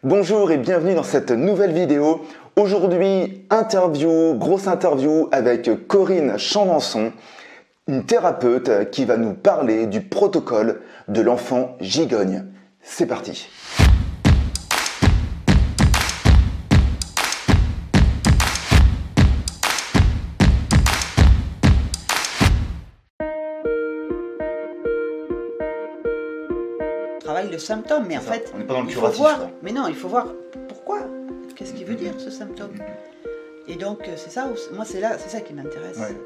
Bonjour et bienvenue dans cette nouvelle vidéo. Aujourd'hui, grosse interview avec Corinne Chandanson, une thérapeute qui va nous parler du protocole de l'enfant gigogne. C'est parti. Le symptôme, mais en fait, on n'est pas dans le il faut curatif, voir. quoi. Mais non, il faut voir pourquoi. Qu'est-ce qu'il veut dire ce symptôme? Et donc c'est ça. Moi, c'est ça qui m'intéresse. Ouais.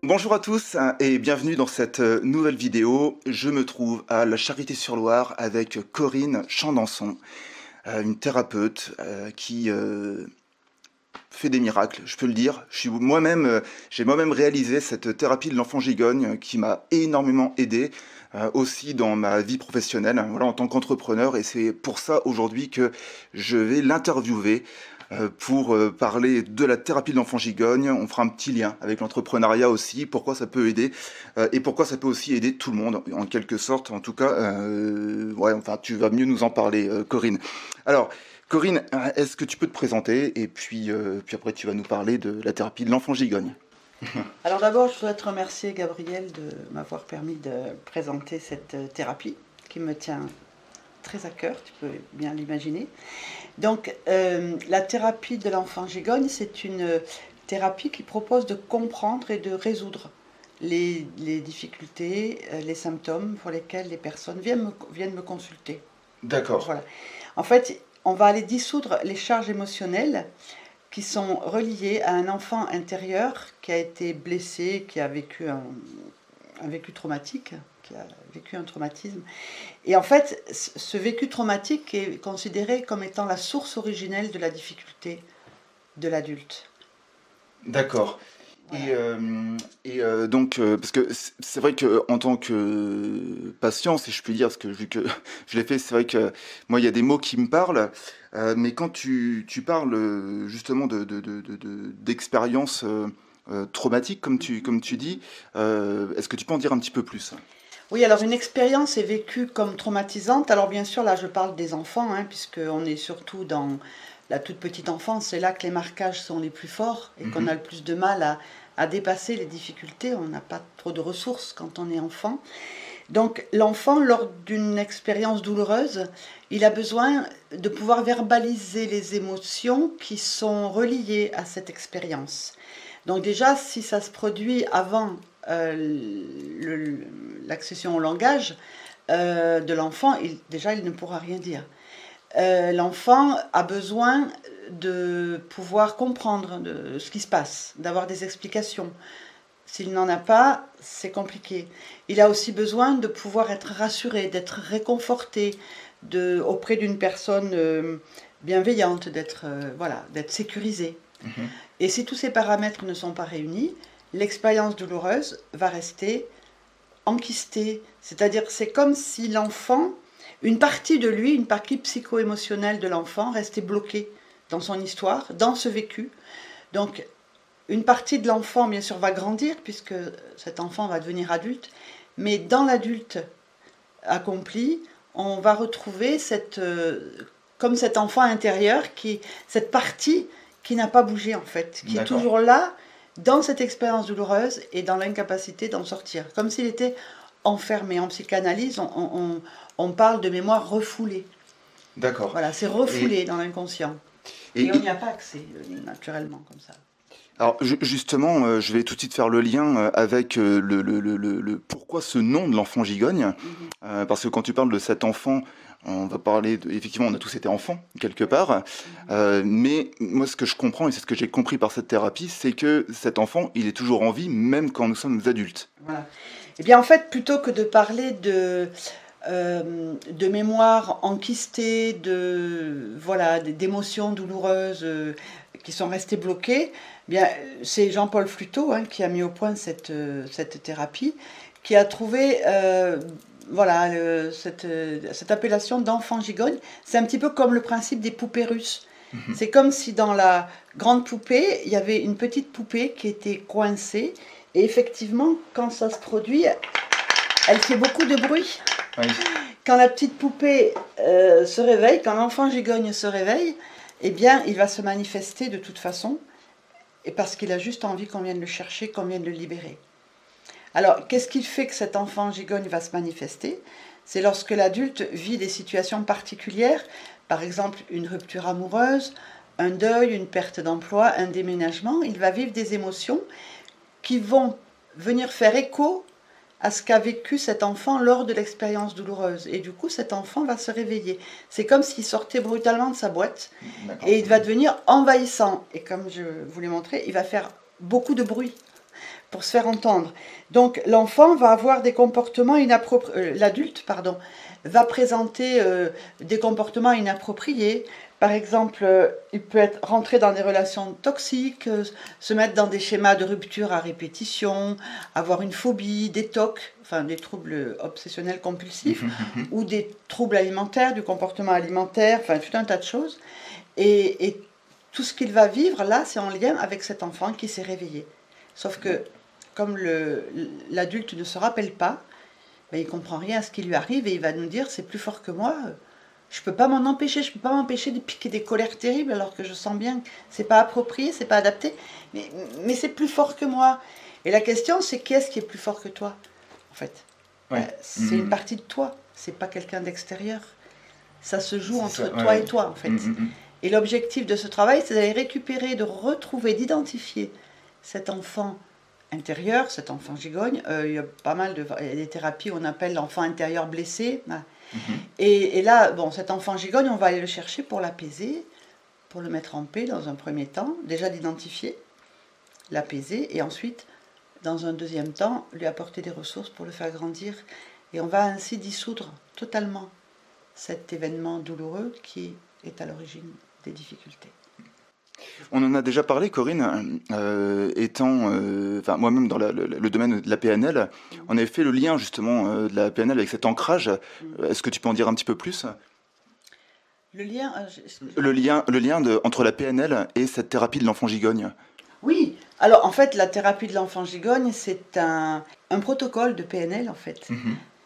Bonjour à tous et bienvenue dans cette nouvelle vidéo. Je me trouve à la Charité-sur-Loire avec Corinne Chandanson, une thérapeute qui fait des miracles, je peux le dire. J'ai moi-même réalisé cette thérapie de l'enfant gigogne qui m'a énormément aidé aussi dans ma vie professionnelle, voilà, en tant qu'entrepreneur. Et c'est pour ça aujourd'hui que je vais l'interviewer pour parler de la thérapie de l'enfant gigogne. On fera un petit lien avec l'entrepreneuriat aussi, pourquoi ça peut aider et pourquoi ça peut aussi aider tout le monde en quelque sorte. En tout cas, tu vas mieux nous en parler, Corinne. Alors, Corinne, est-ce que tu peux te présenter et puis après tu vas nous parler de la thérapie de l'enfant gigogne. Alors d'abord, je voudrais te remercier, Gabriel, de m'avoir permis de présenter cette thérapie qui me tient très à cœur, tu peux bien l'imaginer. Donc, la thérapie de l'enfant gigogne, c'est une thérapie qui propose de comprendre et de résoudre les difficultés, les symptômes pour lesquels les personnes viennent me consulter. D'accord. Voilà. En fait, on va aller dissoudre les charges émotionnelles qui sont reliées à un enfant intérieur qui a été blessé, qui a vécu un vécu traumatique, qui a vécu un traumatisme. Et en fait, ce vécu traumatique est considéré comme étant la source originelle de la difficulté de l'adulte. D'accord. Voilà. Donc, parce que c'est vrai qu'en tant que patient, si je puis dire, parce que vu que je l'ai fait, c'est vrai que moi, il y a des mots qui me parlent, mais quand tu parles justement d'expériences traumatiques, comme tu dis, est-ce que tu peux en dire un petit peu plus? Oui, alors une expérience est vécue comme traumatisante. Alors bien sûr, là je parle des enfants, puisqu'on est surtout dans la toute petite enfance. C'est là que les marquages sont les plus forts et qu'on a le plus de mal à dépasser les difficultés. On n'a pas trop de ressources quand on est enfant. Donc l'enfant, lors d'une expérience douloureuse, il a besoin de pouvoir verbaliser les émotions qui sont reliées à cette expérience. Donc déjà, si ça se produit avant l'accession au langage de l'enfant, il ne pourra rien dire. L'enfant a besoin de pouvoir comprendre ce qui se passe, d'avoir des explications. S'il n'en a pas, c'est compliqué. Il a aussi besoin de pouvoir être rassuré, d'être réconforté auprès d'une personne bienveillante, d'être sécurisé. Et si tous ces paramètres ne sont pas réunis, l'expérience douloureuse va rester enquistée. C'est-à-dire, c'est comme si l'enfant, une partie de lui, une partie psycho-émotionnelle de l'enfant restait bloquée dans son histoire, dans ce vécu. Donc, une partie de l'enfant, bien sûr, va grandir, puisque cet enfant va devenir adulte, mais dans l'adulte accompli, on va retrouver comme cet enfant intérieur, cette partie qui n'a pas bougé, en fait, qui est toujours là, dans cette expérience douloureuse et dans l'incapacité d'en sortir, comme s'il était enfermé. En psychanalyse, on parle de mémoire refoulée. D'accord. Voilà, c'est refoulé dans l'inconscient. Et on n'y a pas accès, naturellement, comme ça. Alors justement, je vais tout de suite faire le lien avec le pourquoi ce nom de l'enfant gigogne. Parce que quand tu parles de cet enfant, on va parler effectivement, on a tous été enfants quelque part, mais moi ce que je comprends et c'est ce que j'ai compris par cette thérapie, c'est que cet enfant, il est toujours en vie même quand nous sommes adultes. Voilà. Eh bien en fait, plutôt que de parler de mémoire enquistée, d'émotions douloureuses qui sont restées bloquées, bien, c'est Jean-Paul Fluteau qui a mis au point cette thérapie, qui a trouvé cette appellation d'enfant gigogne. C'est un petit peu comme le principe des poupées russes. C'est comme si dans la grande poupée, il y avait une petite poupée qui était coincée. Et effectivement, quand ça se produit, elle fait beaucoup de bruit. Oui. Quand la petite poupée se réveille, quand l'enfant gigogne se réveille, eh bien, il va se manifester de toute façon, et parce qu'il a juste envie qu'on vienne le chercher, qu'on vienne le libérer. Alors, qu'est-ce qui fait que cet enfant gigogne va se manifester? C'est lorsque l'adulte vit des situations particulières, par exemple une rupture amoureuse, un deuil, une perte d'emploi, un déménagement. Il va vivre des émotions qui vont venir faire écho à ce qu'a vécu cet enfant lors de l'expérience douloureuse. Et du coup, cet enfant va se réveiller. C'est comme s'il sortait brutalement de sa boîte et il va devenir envahissant. Et comme je vous l'ai montré, il va faire beaucoup de bruit pour se faire entendre. Donc l'enfant va avoir des comportements inappropriés, l'adulte, pardon, va présenter des comportements inappropriés. Par exemple, il peut être rentré dans des relations toxiques, se mettre dans des schémas de rupture à répétition, avoir une phobie, des TOC, enfin des troubles obsessionnels compulsifs, ou des troubles alimentaires, du comportement alimentaire, enfin tout un tas de choses. Et tout ce qu'il va vivre là, c'est en lien avec cet enfant qui s'est réveillé. Sauf que, comme l'adulte ne se rappelle pas, ben, il ne comprend rien à ce qui lui arrive et il va nous dire c'est plus fort que moi. Je ne peux pas m'en empêcher, je ne peux pas m'empêcher de piquer des colères terribles alors que je sens bien que ce n'est pas approprié, ce n'est pas adapté, mais c'est plus fort que moi. Et la question, c'est qui est-ce qui est plus fort que toi, en fait? Ouais. C'est une partie de toi, c'est pas quelqu'un d'extérieur. Ça se joue entre ça, toi et toi, en fait. Et l'objectif de ce travail, c'est d'aller récupérer, de retrouver, d'identifier cet enfant intérieur, cet enfant gigogne. Il y a pas mal il y a des thérapies où on appelle l'enfant intérieur blessé. Et là, bon, cet enfant gigogne, on va aller le chercher pour l'apaiser, pour le mettre en paix dans un premier temps, déjà d'identifier, l'apaiser, et ensuite, dans un deuxième temps, lui apporter des ressources pour le faire grandir. Et on va ainsi dissoudre totalement cet événement douloureux qui est à l'origine des difficultés. On en a déjà parlé, Corinne, étant moi-même dans le domaine de la PNL, on avait fait le lien justement de la PNL avec cet ancrage. Est-ce que tu peux en dire un petit peu plus? Le lien, Le lien entre la PNL et cette thérapie de l'enfant gigogne. oui, alors en fait, la thérapie de l'enfant gigogne, c'est un protocole de PNL en fait.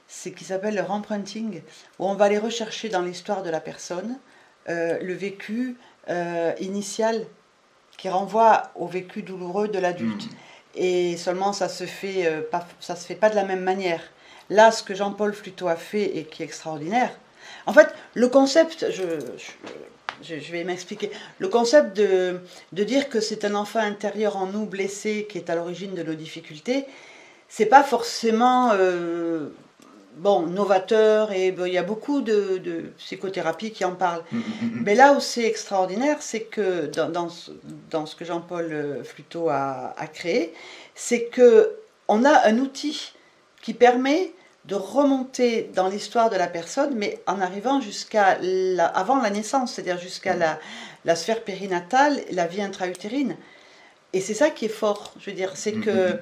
C'est qui s'appelle le remprinting, où on va aller rechercher dans l'histoire de la personne le vécu initial qui renvoie au vécu douloureux de l'adulte. Et seulement ça se fait pas de la même manière. Là, ce que Jean-Paul Fluteau a fait et qui est extraordinaire. En fait, le concept, je vais m'expliquer. Le concept de dire que c'est un enfant intérieur en nous blessé qui est à l'origine de nos difficultés, c'est pas forcément novateur, et il y a beaucoup de psychothérapie qui en parlent. Mais là où c'est extraordinaire, c'est que dans ce que Jean-Paul Fluteau a créé, c'est qu'on a un outil qui permet de remonter dans l'histoire de la personne, mais en arrivant avant la naissance, c'est-à-dire jusqu'à la sphère périnatale, la vie intra-utérine. Et c'est ça qui est fort, je veux dire, c'est que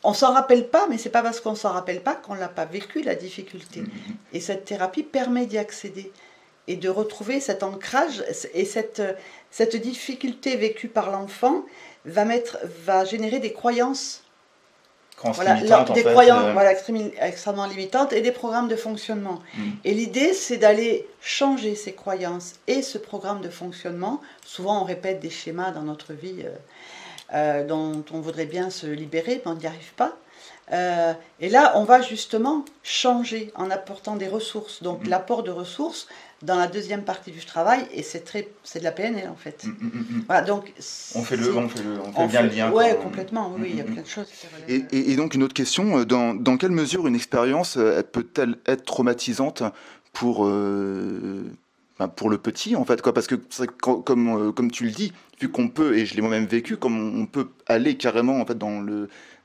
on s'en rappelle pas, mais c'est pas parce qu'on s'en rappelle pas qu'on l'a pas vécu, la difficulté. Et cette thérapie permet d'y accéder et de retrouver cet ancrage, et cette difficulté vécue par l'enfant va générer des croyances. Croyances extrêmement limitantes et des programmes de fonctionnement. Et l'idée, c'est d'aller changer ces croyances et ce programme de fonctionnement. Souvent, on répète des schémas dans notre vie dont on voudrait bien se libérer, mais on n'y arrive pas. Et là, on va justement changer en apportant des ressources. Donc, l'apport de ressources dans la deuxième partie du travail, et c'est de la PNL en fait. Voilà, donc on fait bien le lien. Oui, complètement. Oui, il y a plein de choses. Et donc une autre question, dans quelle mesure une expérience peut-elle être traumatisante pour le petit en fait, quoi, parce que comme tu le dis, vu qu'on peut, et je l'ai moi-même vécu, comme on peut aller carrément en fait dans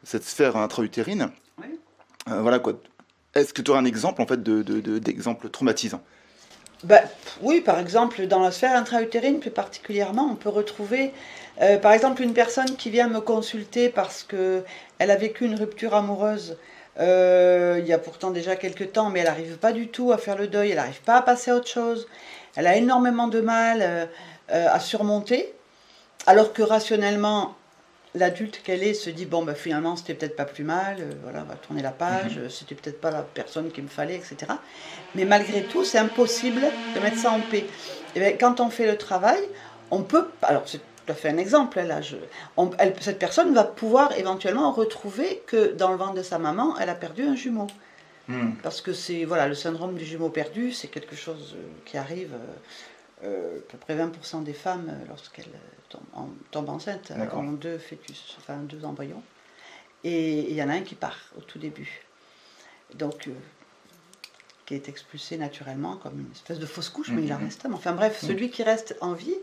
cette sphère intra-utérine. Oui. Voilà quoi. Est-ce que tu aurais un exemple en fait d'exemple traumatisant? Oui, par exemple, dans la sphère intra-utérine, plus particulièrement, on peut retrouver, par exemple, une personne qui vient me consulter parce qu'elle a vécu une rupture amoureuse il y a pourtant déjà quelques temps, mais elle n'arrive pas du tout à faire le deuil, elle n'arrive pas à passer à autre chose, elle a énormément de mal à surmonter, alors que rationnellement, l'adulte qu'elle est se dit, bon, ben, finalement, c'était peut-être pas plus mal, voilà, on va tourner la page, c'était peut-être pas la personne qu'il me fallait, etc. Mais malgré tout, c'est impossible de mettre ça en paix. Et bien, quand on fait le travail, on peut, alors c'est tout à fait un exemple, hein, là, cette personne va pouvoir éventuellement retrouver que dans le ventre de sa maman, elle a perdu un jumeau. Parce que c'est, voilà, le syndrome du jumeau perdu, c'est quelque chose qui arrive... à peu près 20% des femmes, lorsqu'elles tombent enceintes, ont 2 fœtus, enfin 2 embryons. Et il y en a un qui part au tout début. Donc, qui est expulsé naturellement comme une espèce de fausse couche, mais il en reste un. Enfin bref, celui qui reste en vie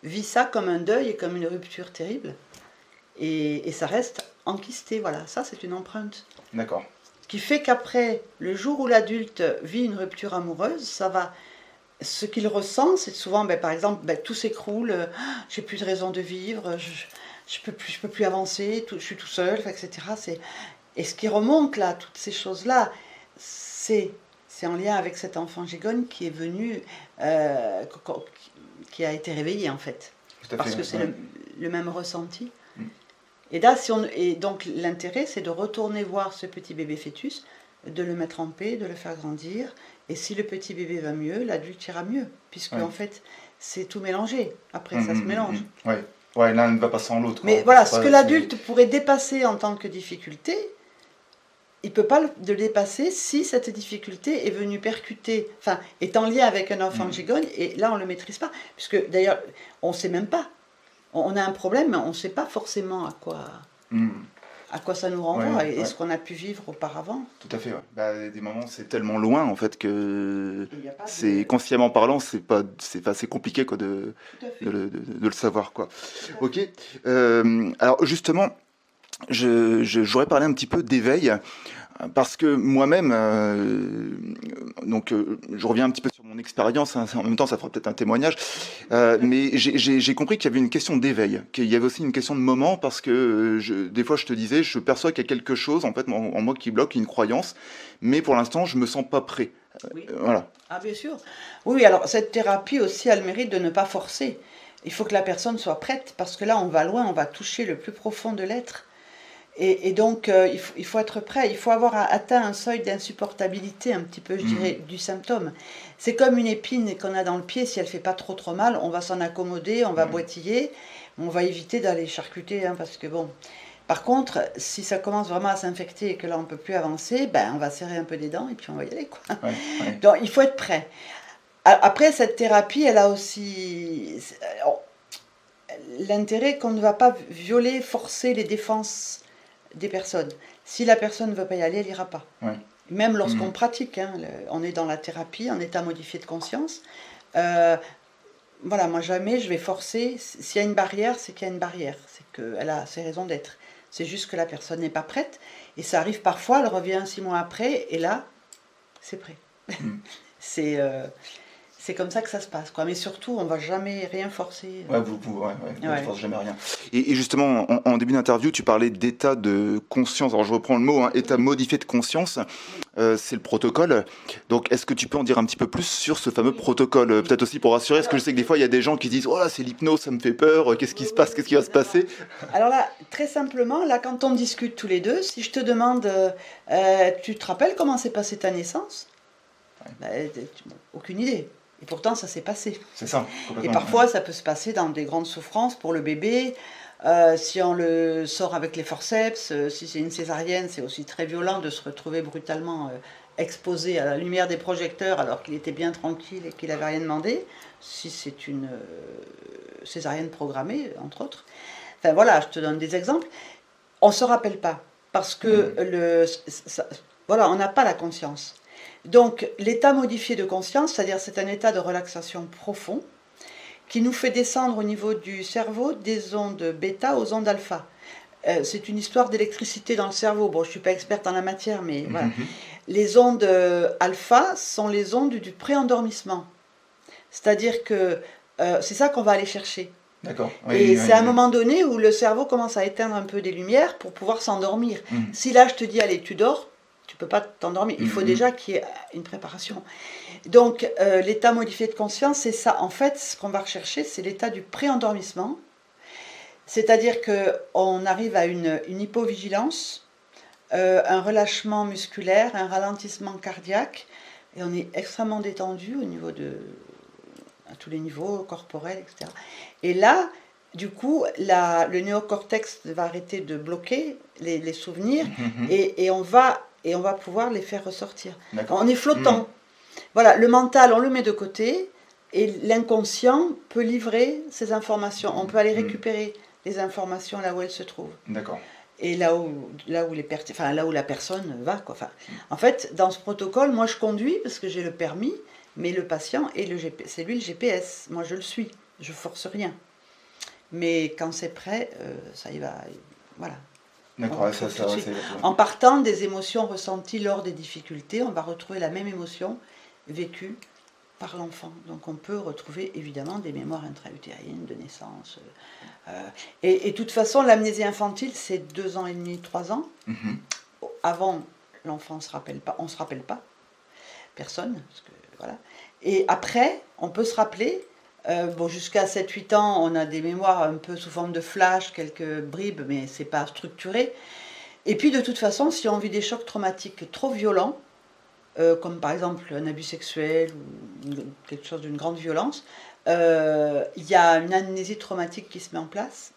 vit ça comme un deuil et comme une rupture terrible. Et ça reste enquisté, voilà. Ça, c'est une empreinte. D'accord. Ce qui fait qu'après, le jour où l'adulte vit une rupture amoureuse, ça va... Ce qu'il ressent, c'est souvent, par exemple, tout s'écroule, j'ai plus de raison de vivre, je peux plus avancer, je suis tout seul, etc. Et ce qui remonte là, toutes ces choses-là, c'est en lien avec cet enfant gigogne qui est venu, qui a été réveillé en fait. Parce que c'est le même ressenti. Et là, et donc l'intérêt, c'est de retourner voir ce petit bébé fœtus, de le mettre en paix, de le faire grandir. Et si le petit bébé va mieux, l'adulte ira mieux. Puisque en fait, c'est tout mélangé. Après, ça se mélange. Ouais, l'un ne va pas sans l'autre. Mais voilà, ce que l'adulte pourrait dépasser en tant que difficulté, il ne peut pas le dépasser si cette difficulté est venue percuter, enfin, est en lien avec un enfant gigogne, et là, on ne le maîtrise pas. Puisque d'ailleurs, on ne sait même pas. On a un problème, mais on ne sait pas forcément à quoi ça nous renvoie et ce qu'on a pu vivre auparavant. Tout à fait, des moments, c'est tellement loin, en fait, que c'est consciemment parlant, c'est compliqué quoi, de le savoir, quoi. Ok. Alors, justement, j'aurais parlé un petit peu d'éveil, parce que moi-même, je reviens un petit peu sur mon expérience, hein, en même temps ça fera peut-être un témoignage, mais j'ai compris qu'il y avait une question d'éveil, qu'il y avait aussi une question de moment, parce que des fois je te disais, je perçois qu'il y a quelque chose en fait en moi qui bloque, une croyance, mais pour l'instant je me sens pas prêt. Voilà. Ah bien sûr. Oui, alors cette thérapie aussi a le mérite de ne pas forcer. Il faut que la personne soit prête, parce que là on va loin, on va toucher le plus profond de l'être. Et donc, il faut être prêt, il faut avoir atteint un seuil d'insupportabilité, un petit peu, je dirais, du symptôme. C'est comme une épine qu'on a dans le pied, si elle ne fait pas trop mal, on va s'en accommoder, on va boitiller, on va éviter d'aller charcuter, hein, parce que bon... Par contre, si ça commence vraiment à s'infecter et que là, on ne peut plus avancer, on va serrer un peu les dents et puis on va y aller, quoi. Donc, il faut être prêt. Après, cette thérapie, elle a aussi... L'intérêt qu'on ne va pas violer, forcer les défenses des personnes. Si la personne ne veut pas y aller, elle n'ira pas. Même lorsqu'on pratique, hein, on est dans la thérapie, en état modifié de conscience. Voilà, moi jamais je vais forcer. S'il y a une barrière, c'est qu'il y a une barrière. C'est qu'elle a ses raisons d'être. C'est juste que la personne n'est pas prête. Et ça arrive parfois, elle revient 6 mois après, et là, c'est prêt. C'est comme ça que ça se passe, quoi. Mais surtout, on ne va jamais rien forcer. Vous ne forcez jamais rien. Et justement, en début d'interview, tu parlais d'état de conscience. Alors, je reprends le mot, hein, état modifié de conscience. C'est le protocole. Donc, est-ce que tu peux en dire un petit peu plus sur ce fameux protocole? Peut-être aussi pour rassurer, parce que je sais que des fois, il y a des gens qui disent « Oh là, c'est l'hypnose, ça me fait peur. Qu'est-ce qui se passe? Qu'est-ce qui va se passer ?» Alors là, très simplement, là, quand on discute tous les deux, si je te demande tu te rappelles comment s'est passée ta naissance? Aucune idée. Et pourtant, ça s'est passé. C'est ça. Et parfois, ça peut se passer dans des grandes souffrances pour le bébé. Si on le sort avec les forceps, si c'est une césarienne, c'est aussi très violent de se retrouver brutalement exposé à la lumière des projecteurs alors qu'il était bien tranquille et qu'il n'avait rien demandé. Si c'est une césarienne programmée, entre autres. Enfin voilà, je te donne des exemples. On ne se rappelle pas parce que voilà, on n'a pas la conscience. Donc, l'état modifié de conscience, c'est-à-dire c'est un état de relaxation profond qui nous fait descendre au niveau du cerveau des ondes bêta aux ondes alpha. C'est une histoire d'électricité dans le cerveau. Bon, je ne suis pas experte en la matière, mais voilà. Les ondes alpha sont les ondes du pré-endormissement. C'est-à-dire que c'est ça qu'on va aller chercher. D'accord. Et c'est à un moment donné où le cerveau commence à éteindre un peu des lumières pour pouvoir s'endormir. Si là, je te dis, allez, tu dors, tu ne peux pas t'endormir. Il faut déjà qu'il y ait une préparation. Donc, l'état modifié de conscience, c'est ça. En fait, ce qu'on va rechercher, c'est l'état du pré-endormissement. C'est-à-dire qu'on arrive à une hypovigilance, un relâchement musculaire, un ralentissement cardiaque, et on est extrêmement détendu au niveau à tous les niveaux, corporels, etc. Et là, du coup, le néocortex va arrêter de bloquer les souvenirs et on va pouvoir les faire ressortir. On est flottant. Voilà, le mental, on le met de côté et l'inconscient peut livrer ces informations. On peut aller récupérer les informations là où elles se trouvent. D'accord. Et là où la personne va, quoi. Enfin, en fait, dans ce protocole, moi je conduis parce que j'ai le permis, mais le patient c'est lui le GPS. Moi je le suis, je force rien. Mais quand c'est prêt, ça y va. Voilà. D'accord, En partant des émotions ressenties lors des difficultés, on va retrouver la même émotion vécue par l'enfant. Donc on peut retrouver évidemment des mémoires intra-utérines de naissance. Et de toute façon, l'amnésie infantile, c'est 2 ans et demi, 3 ans. Avant, l'enfant ne se rappelle pas, on ne se rappelle pas. Personne. Parce que, voilà. Et après, on peut se rappeler. Jusqu'à 7-8 ans, on a des mémoires un peu sous forme de flash, quelques bribes, mais c'est pas structuré. Et puis de toute façon, si on vit des chocs traumatiques trop violents, comme par exemple un abus sexuel ou quelque chose d'une grande violence, il y a une amnésie traumatique qui se met en place.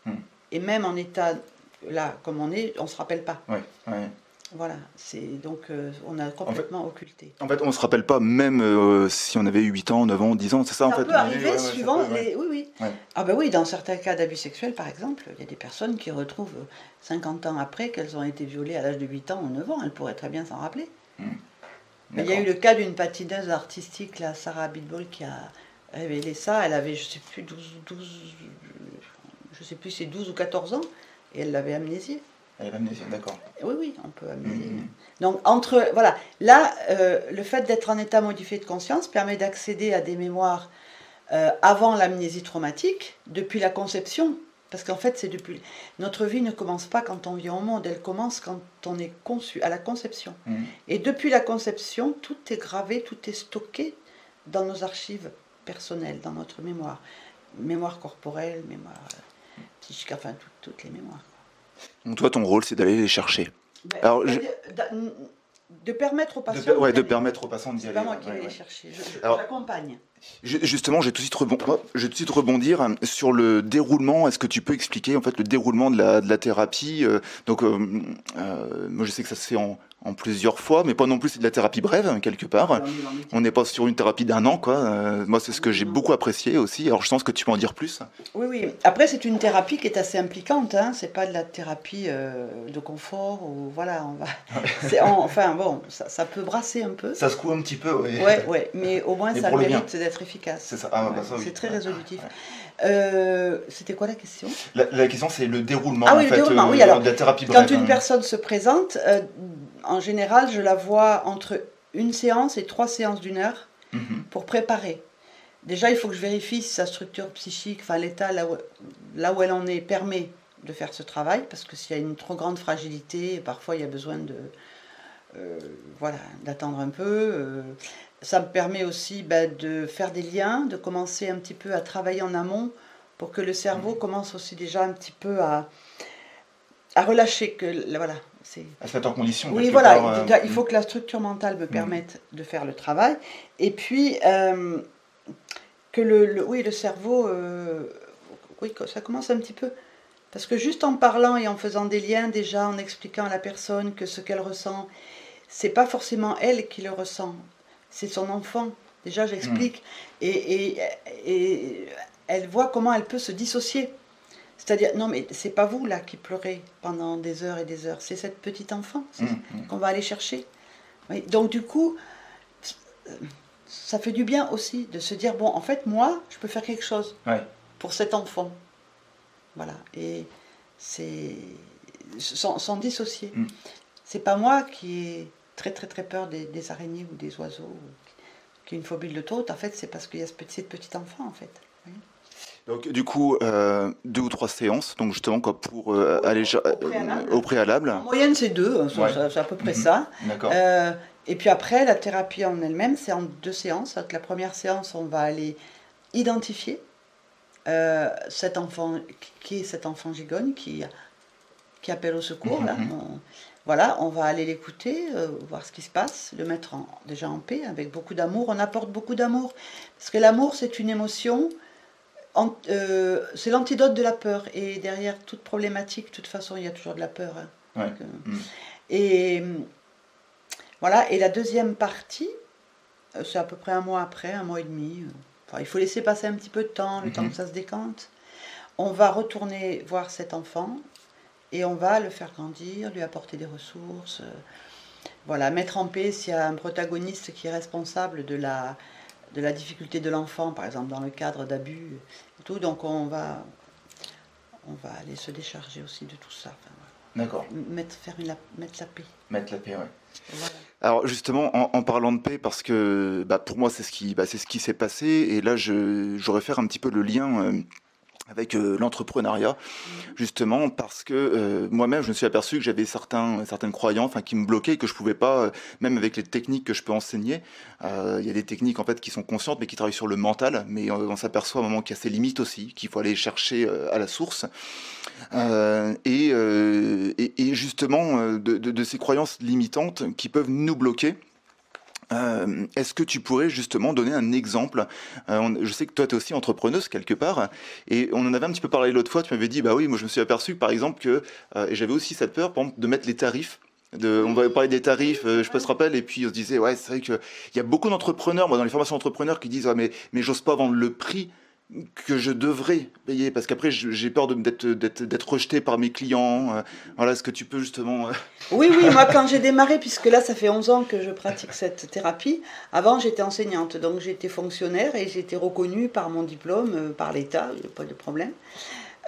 Et même en état, là, comme on est, on ne se rappelle pas. Voilà, donc on a complètement occulté. En fait, on ne se rappelle pas, même si on avait 8 ans, 9 ans, 10 ans, c'est ça en fait. Ça peut arriver suivant les... Oui. Ah ben oui, dans certains cas d'abus sexuels, par exemple, il y a des personnes qui retrouvent 50 ans après qu'elles ont été violées à l'âge de 8 ans ou 9 ans, elles pourraient très bien s'en rappeler. Il y a eu le cas d'une patineuse artistique, là, Sarah Abitbol, qui a révélé ça. Elle avait, je sais plus, 12 je sais plus, c'est 12 ou 14 ans, et elle l'avait amnésiée. Elle avait amnésie, d'accord. Oui, on peut amnésier. Donc, voilà, là, le fait d'être en état modifié de conscience permet d'accéder à des mémoires avant l'amnésie traumatique, depuis la conception. Parce qu'en fait, c'est depuis... Notre vie ne commence pas quand on vient au monde, elle commence quand on est conçu, à la conception. Et depuis la conception, tout est gravé, tout est stocké dans nos archives personnelles, dans notre mémoire. Mémoire corporelle, mémoire psychique, enfin, toutes les mémoires. Donc toi, ton rôle, c'est d'aller les chercher. Alors, de permettre aux patients... de permettre aux patients d'y aller. C'est pas moi qui vais les chercher, j'accompagne. Justement, je vais tout de suite rebondir sur le déroulement. Est-ce que tu peux expliquer en fait le déroulement de la thérapie? Moi, je sais que ça se fait en plusieurs fois, mais pas non plus c'est de la thérapie brève quelque part. On n'est pas sur une thérapie d'1 an, quoi. Moi, c'est ce que j'ai beaucoup apprécié aussi. Alors, je pense que tu peux en dire plus. Oui. Après, c'est une thérapie qui est assez impliquante. Hein. C'est pas de la thérapie de confort ou voilà. Enfin bon, ça peut brasser un peu. Ça secoue un petit peu, oui. Ouais, mais au moins ça mérite d'être efficace. C'est ça. C'est très résolutif. C'était quoi la question? La question, c'est le déroulement, alors, de la thérapie brève. Quand une personne se présente, en général, je la vois entre 1 séance et 3 séances d'1 heure pour préparer. Déjà, il faut que je vérifie si sa structure psychique, enfin l'état là où elle en est, permet de faire ce travail, parce que s'il y a une trop grande fragilité, parfois il y a besoin d'attendre un peu. Ça me permet aussi de faire des liens, de commencer un petit peu à travailler en amont pour que le cerveau commence aussi déjà un petit peu à relâcher, à se mettre en condition. Oui, il faut que la structure mentale me permette de faire le travail. Et puis, que le cerveau, que ça commence un petit peu. Parce que juste en parlant et en faisant des liens, déjà en expliquant à la personne que ce qu'elle ressent, c'est pas forcément elle qui le ressent, c'est son enfant. Déjà, j'explique. Et elle voit comment elle peut se dissocier. C'est-à-dire, non, mais c'est pas vous, là, qui pleurez pendant des heures et des heures. C'est cette petite enfant qu'on va aller chercher. Oui, donc, du coup, ça fait du bien aussi de se dire, bon, en fait, moi, je peux faire quelque chose pour cet enfant. Voilà. Et c'est... Sans dissocier. C'est pas moi qui ai très, très, très peur des araignées ou des oiseaux, qui a une phobie de l'autoroute. En fait, c'est parce qu'il y a cette petite enfant, en fait. Oui. Donc du coup, 2 ou 3 séances, donc justement pour aller au préalable. En moyenne, c'est 2, c'est à peu près ça. D'accord. Et puis après, la thérapie en elle-même, c'est en 2 séances. Donc, la première séance, on va aller identifier cet enfant, qui est cet enfant gigogne qui appelle au secours, là. Voilà, on va aller l'écouter, voir ce qui se passe, le mettre déjà en paix, avec beaucoup d'amour. On apporte beaucoup d'amour, parce que l'amour, c'est une émotion, c'est l'antidote de la peur. Et derrière toute problématique, de toute façon, il y a toujours de la peur. Hein. Ouais. Donc, et voilà, et la deuxième partie, c'est à peu près 1 mois après, 1 mois et demi. Enfin, il faut laisser passer un petit peu de temps, le temps que ça se décante. On va retourner voir cet enfant et on va le faire grandir, lui apporter des ressources. Voilà, mettre en paix s'il y a un protagoniste qui est responsable de la difficulté de l'enfant, par exemple dans le cadre d'abus et tout. Donc on va aller se décharger aussi de tout ça. Enfin, voilà. D'accord. Mettre la paix. Mettre la paix, ouais. Voilà. Alors justement, en parlant de paix, parce que pour moi c'est ce qui s'est passé, et là j'aurais faire un petit peu le lien avec l'entrepreneuriat, justement parce que moi-même je me suis aperçu que j'avais certaines croyances qui me bloquaient et que je pouvais pas, même avec les techniques que je peux enseigner, il y a des techniques en fait qui sont conscientes mais qui travaillent sur le mental, mais on s'aperçoit à un moment qu'il y a ses limites aussi, qu'il faut aller chercher à la source. Et justement de ces croyances limitantes qui peuvent nous bloquer. Est-ce que tu pourrais justement donner un exemple? Je sais que toi tu es aussi entrepreneuse quelque part, et on en avait un petit peu parlé l'autre fois, tu m'avais dit bah oui, moi je me suis aperçu par exemple que, et j'avais aussi cette peur par exemple, de mettre les tarifs. On va parler des tarifs, je sais pas si tu te rappelles, et puis on se disait ouais c'est vrai qu'il y a beaucoup d'entrepreneurs, moi dans les formations d'entrepreneurs qui disent ah, mais j'ose pas vendre le prix que je devrais payer, parce qu'après j'ai peur d'être rejeté par mes clients. Voilà, est-ce que tu peux justement... Oui, moi quand j'ai démarré, puisque là ça fait 11 ans que je pratique cette thérapie, avant j'étais enseignante, donc j'étais fonctionnaire et j'étais reconnue par mon diplôme, par l'État, il n'y a pas de problème.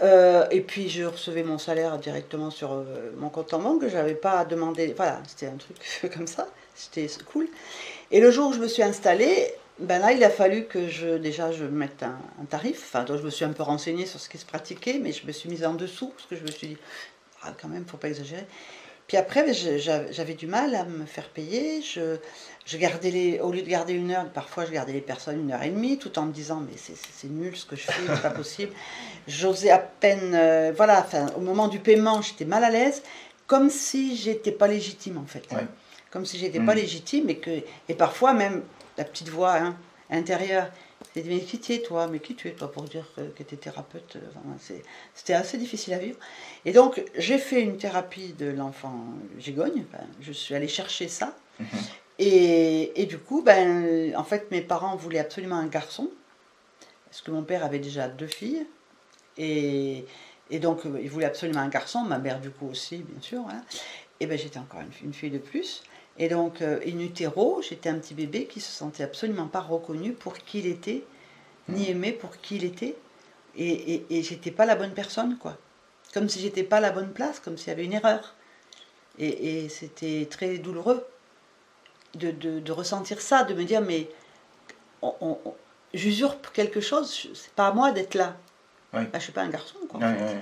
Et puis je recevais mon salaire directement sur mon compte en banque, je n'avais pas à demander, voilà, c'était un truc comme ça, c'était cool. Et le jour où je me suis installée, ben là il a fallu que je mette un tarif, enfin donc je me suis un peu renseignée sur ce qui se pratiquait, mais je me suis mise en dessous, parce que je me suis dit, ah, quand même, faut pas exagérer. Puis après, ben, j'avais du mal à me faire payer. Je gardais au lieu de garder 1 heure, parfois je gardais les personnes 1 heure et demie, tout en me disant mais c'est nul ce que je fais, c'est pas possible. J'osais à peine, voilà. Enfin, au moment du paiement, j'étais mal à l'aise, comme si j'étais pas légitime en fait, Ouais. comme si j'étais pas légitime et parfois même la petite voix intérieure. C'était mais qui tu es toi, mais qui tu es toi pour dire que tu es thérapeute. Enfin, c'était assez difficile à vivre. Et donc j'ai fait une thérapie de l'enfant gigogne. Enfin, je suis allée chercher ça. Et du coup, ben, en fait, mes parents voulaient absolument un garçon, parce que mon père avait déjà 2 filles. Et donc, ils voulaient absolument un garçon, ma mère du coup aussi, bien sûr. Hein. Et ben, j'étais encore une fille de plus. Et donc, in utero, j'étais un petit bébé qui se sentait absolument pas reconnu pour qui il était, ni aimé pour qui il était. Et j'étais pas la bonne personne, quoi. Comme si j'étais pas à la bonne place, comme s'il y avait une erreur. Et c'était très douloureux de ressentir ça, de me dire, mais j'usurpe quelque chose, c'est pas à moi d'être là. Oui. Bah, je suis pas un garçon, quoi. En fait.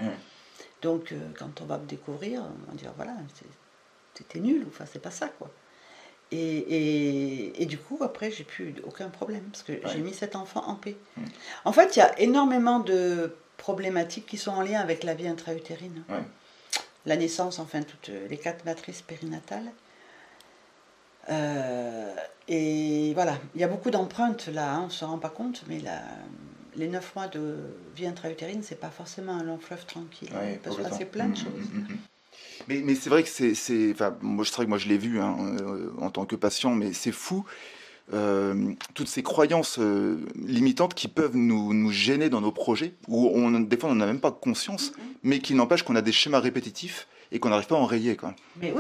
Donc, quand on va me découvrir, on va dire, voilà, t'es nul, enfin, c'est pas ça, quoi. Et du coup, après, j'ai plus aucun problème, parce que j'ai mis cet enfant en paix. En fait, il y a énormément de problématiques qui sont en lien avec la vie intra-utérine. La naissance, enfin, toutes les 4 matrices périnatales. Et voilà, il y a beaucoup d'empreintes là, hein, on ne se rend pas compte, mais les 9 mois de vie intra-utérine, c'est pas forcément un long fleuve tranquille. Il peut se passer plein de choses. Mais c'est vrai que enfin, moi je l'ai vu en tant que patient, mais c'est fou. Toutes ces croyances limitantes qui peuvent nous gêner dans nos projets, où des fois on n'en a même pas conscience, mais qui n'empêchent qu'on a des schémas répétitifs et qu'on n'arrive pas à enrayer, quoi. Mais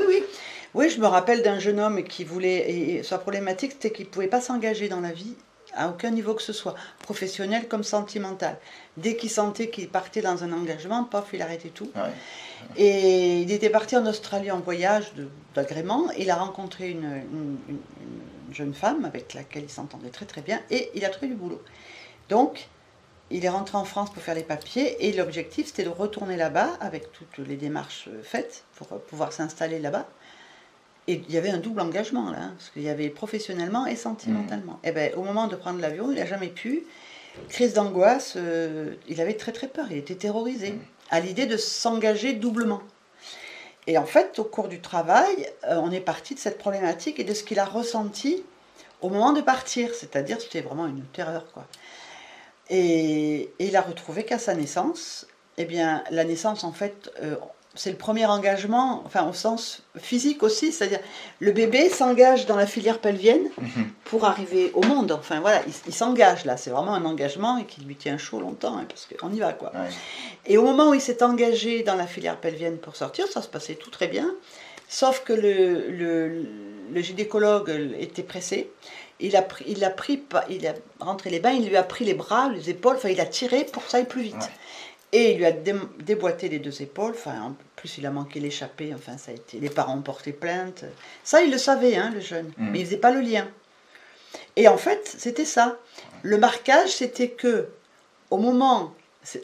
oui, je me rappelle d'un jeune homme qui voulait, et sa problématique c'était qu'il ne pouvait pas s'engager dans la vie à aucun niveau que ce soit, professionnel comme sentimental. Dès qu'il sentait qu'il partait dans un engagement, paf, il arrêtait tout. Et il était parti en Australie en voyage d'agrément, il a rencontré une jeune femme avec laquelle il s'entendait très très bien, et il a trouvé du boulot. Donc, il est rentré en France pour faire les papiers, et l'objectif c'était de retourner là-bas, avec toutes les démarches faites, pour pouvoir s'installer là-bas. Et il y avait un double engagement là, parce qu'il y avait professionnellement et sentimentalement. Et bien, au moment de prendre l'avion, il n'a jamais pu, Crise d'angoisse, il avait très très peur, il était terrorisé à l'idée de s'engager doublement. Et en fait, au cours du travail, on est parti de cette problématique et de ce qu'il a ressenti au moment de partir, c'est-à-dire c'était vraiment une terreur, quoi. Et il a retrouvé qu'à sa naissance, eh bien, la naissance, en fait, c'est le premier engagement, enfin, au sens physique aussi, c'est-à-dire le bébé s'engage dans la filière pelvienne pour arriver au monde. Enfin, voilà, il s'engage là, c'est vraiment un engagement et qui lui tient chaud longtemps, hein, parce qu'on y va, quoi. Ouais. Et au moment où il s'est engagé dans la filière pelvienne pour sortir, ça se passait tout très bien, sauf que le gynécologue était pressé. Il a rentré les bains, il lui a pris les bras, les épaules, enfin il a tiré pour que ça aille plus vite. Ouais. Et il lui a déboîté les 2 épaules, enfin en plus il a manqué l'échappée, enfin ça a été, les parents ont porté plainte. Ça il le savait, hein, le jeune, mais il faisait pas le lien. Et en fait c'était ça. Le marquage c'était que au moment,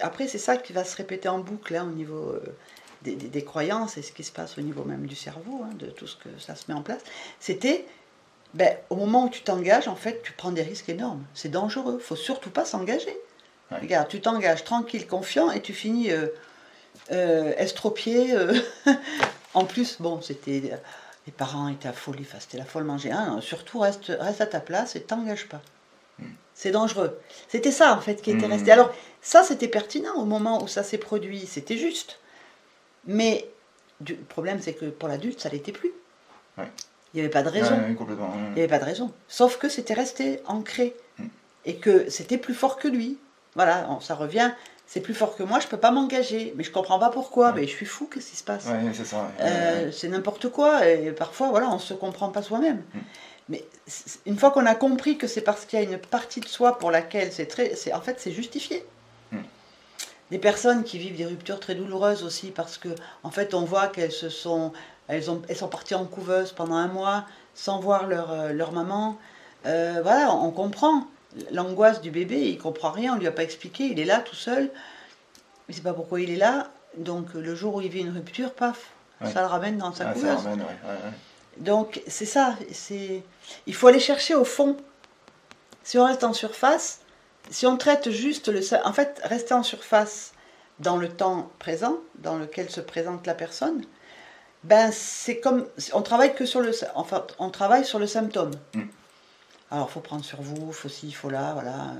après c'est ça qui va se répéter en boucle hein, au niveau des croyances et ce qui se passe au niveau même du cerveau, hein, de tout ce que ça se met en place, c'était au moment où tu t'engages, en fait, tu prends des risques énormes. C'est dangereux. Il ne faut surtout pas s'engager. Ouais. Regarde, tu t'engages tranquille, confiant, et tu finis estropié. En plus, bon, c'était... les parents étaient affolés, enfin, c'était la folle manger. Hein, surtout, reste à ta place et t'engage pas. C'est dangereux. C'était ça, en fait, qui était resté. Alors, ça, c'était pertinent au moment où ça s'est produit. C'était juste. Mais le problème, c'est que pour l'adulte, ça ne l'était plus. Ouais. Il n'y avait pas de raison. Ouais, complètement. Il n'y avait pas de raison. Sauf que c'était resté ancré. Et que c'était plus fort que lui. Voilà, ça revient. C'est plus fort que moi, je ne peux pas m'engager. Mais je ne comprends pas pourquoi. Mais je suis fou, qu'est-ce qui se passe? Ouais, c'est ça. C'est n'importe quoi. Et parfois, voilà, on ne se comprend pas soi-même. Mais une fois qu'on a compris que c'est parce qu'il y a une partie de soi pour laquelle en fait, c'est justifié. Des personnes qui vivent des ruptures très douloureuses aussi, parce que en fait, on voit qu'elles sont parties en couveuse pendant 1 mois sans voir leur maman. Voilà, on comprend l'angoisse du bébé, il comprend rien, on lui a pas expliqué, il est là tout seul, il sait pas pourquoi il est là. Donc le jour où il vit une rupture, paf, ça le ramène dans sa couveuse. Ça ramène, ouais. Donc c'est ça, il faut aller chercher au fond. Si on reste en surface, si on traite juste en fait, rester en surface dans le temps présent, dans lequel se présente la personne, c'est comme, on travaille que sur on travaille sur le symptôme. Alors, il faut prendre sur vous, il faut ci, il faut là, voilà.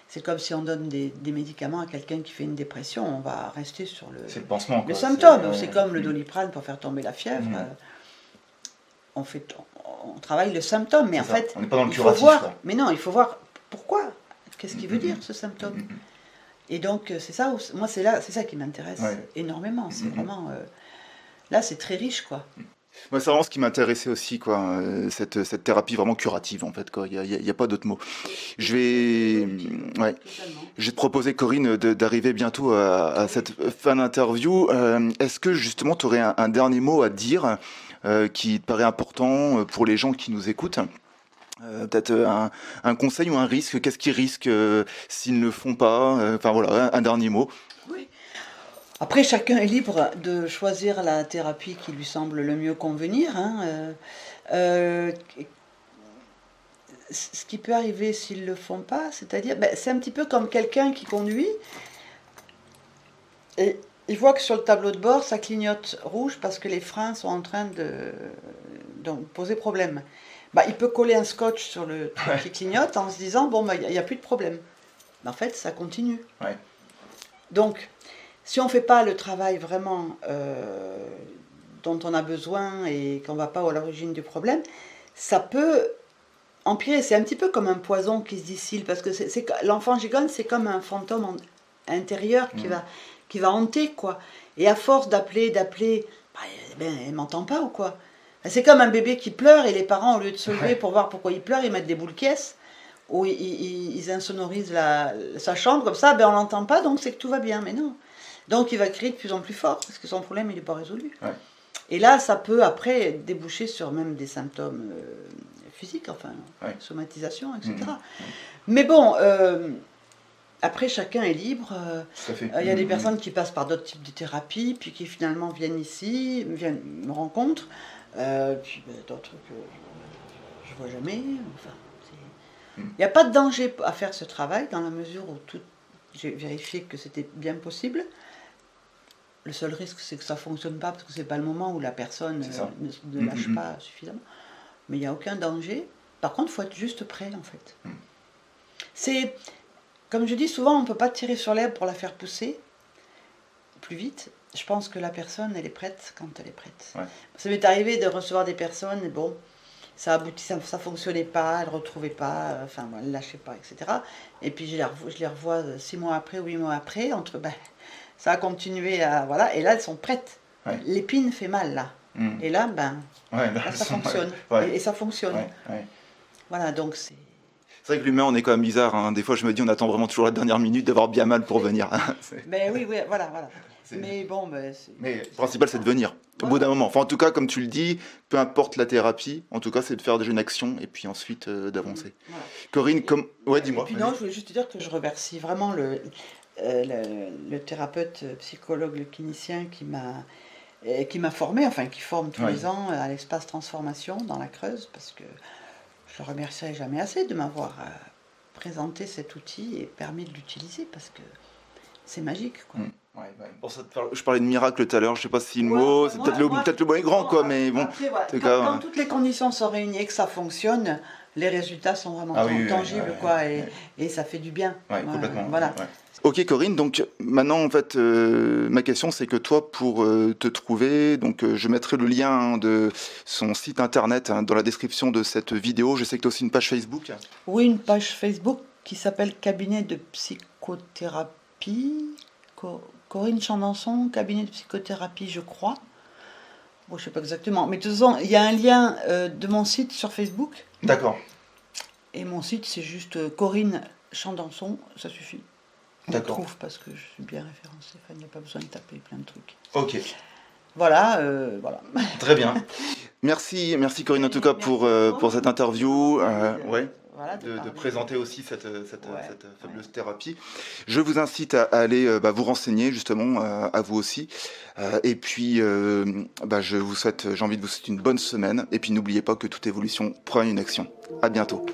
C'est comme si on donne des médicaments à quelqu'un qui fait une dépression, on va rester sur c'est le pansement, quoi. le symptôme. C'est comme le Doliprane pour faire tomber la fièvre. On travaille le symptôme, mais en fait, on n'est pas dans le il faut curatif, voir. quoi. Mais non, il faut voir pourquoi. Qu'est-ce qu'il veut dire ce symptôme? Et donc, c'est ça, moi, c'est ça qui m'intéresse énormément. C'est vraiment. Là, c'est très riche, quoi. Moi, c'est vraiment ce qui m'intéressait aussi, quoi, cette thérapie vraiment curative, en fait, quoi. Il y a pas d'autre mot. Je vais te proposer, Corinne, d'arriver bientôt à cette fin d'interview. Est-ce que, justement, tu aurais un dernier mot à dire qui te paraît important pour les gens qui nous écoutent? Peut-être un conseil ou un risque? Qu'est-ce qu'ils risquent s'ils ne le font pas? Enfin, voilà, un dernier mot. Oui. Après, chacun est libre de choisir la thérapie qui lui semble le mieux convenir. Hein. Ce qui peut arriver s'ils ne le font pas, c'est-à-dire, c'est un petit peu comme quelqu'un qui conduit et il voit que sur le tableau de bord, ça clignote rouge parce que les freins sont en train de poser problème. Il peut coller un scotch sur le truc qui clignote en se disant, bon, il n'y a plus de problème. Mais en fait, ça continue. Ouais. Donc, si on ne fait pas le travail vraiment dont on a besoin et qu'on ne va pas à l'origine du problème, ça peut empirer. C'est un petit peu comme un poison qui se distille, parce que l'enfant gigogne, c'est comme un fantôme intérieur qui va hanter, quoi. Et à force d'appeler, elle m'entend pas ou quoi. C'est comme un bébé qui pleure et les parents, au lieu de se lever pour voir pourquoi il pleure, ils mettent des boules caisses ou ils insonorisent sa chambre, comme ça, on l'entend pas, donc c'est que tout va bien. Mais non. Donc il va crier de plus en plus fort, parce que son problème, il n'est pas résolu. Ouais. Et là, ça peut après déboucher sur même des symptômes physiques, enfin, somatisation, etc. Mais bon, après, chacun est libre. Il y a des personnes qui passent par d'autres types de thérapies, puis qui finalement viennent ici, me rencontrent, puis d'autres que je vois jamais. Enfin, Il n'y a pas de danger à faire ce travail dans la mesure où j'ai vérifié que c'était bien possible. Le seul risque, c'est que ça ne fonctionne pas parce que ce n'est pas le moment où la personne ne lâche pas suffisamment. Mais il n'y a aucun danger. Par contre, il faut être juste prêt, en fait. C'est, comme je dis souvent, on ne peut pas tirer sur l'herbe pour la faire pousser plus vite. Je pense que la personne, elle est prête quand elle est prête. Ouais. Ça m'est arrivé de recevoir des personnes, et bon, ça aboutit, ça fonctionnait pas, elles ne retrouvaient pas, enfin, elles ne lâchaient pas, etc. Et puis je les revois 6 mois après, 8 mois après, ça a continué à... Voilà, et là, elles sont prêtes. Ouais. L'épine fait mal, là. Et là, là, ça fonctionne. Ouais. Et ça fonctionne. Ouais. Voilà, donc c'est... C'est vrai que l'humain, on est quand même bizarre. Hein. Des fois, je me dis, on attend vraiment toujours la dernière minute d'avoir bien mal pour venir. Mais oui, voilà. Mais bon, mais le principal, c'est de venir. Au bout d'un moment. Enfin, en tout cas, comme tu le dis, peu importe la thérapie, en tout cas, c'est de faire déjà une action et puis ensuite d'avancer. Voilà. Corinne, ouais, dis-moi. Et puis non, je voulais juste te dire que je remercie vraiment le thérapeute, psychologue, le clinicien qui m'a formé, enfin qui forme tous les ans à l'espace transformation dans la Creuse, parce que je le remercierai jamais assez de m'avoir présenté cet outil et permis de l'utiliser, parce que c'est magique, quoi. Bon, je parlais de miracle tout à l'heure, je sais pas si le mot, c'est peut-être le mot est grand, quoi, mais bon. Après, quand toutes les conditions sont réunies et que ça fonctionne, les résultats sont vraiment tangibles, quoi, et ça fait du bien. Complètement. Voilà. Ok Corinne, donc maintenant en fait ma question c'est que toi pour te trouver, donc je mettrai le lien de son site internet dans la description de cette vidéo. Je sais que tu as aussi une page Facebook. Oui, une page Facebook qui s'appelle Cabinet de psychothérapie. Corinne Chandanson, cabinet de psychothérapie, je crois. Bon, je ne sais pas exactement. Mais de toute façon, il y a un lien de mon site sur Facebook. D'accord. Et mon site, c'est juste Corinne Chandanson, ça suffit. On le trouve parce que je suis bien référencée. Enfin, il n'y a pas besoin de taper plein de trucs. Ok. Voilà. Très bien. Merci Corinne en tout cas pour cette interview. Voilà, de présenter aussi cette fabuleuse thérapie. Je vous incite à aller vous renseigner justement, à vous aussi. Et puis, j'ai envie de vous souhaiter une bonne semaine. Et puis n'oubliez pas que toute évolution prend une action. À bientôt.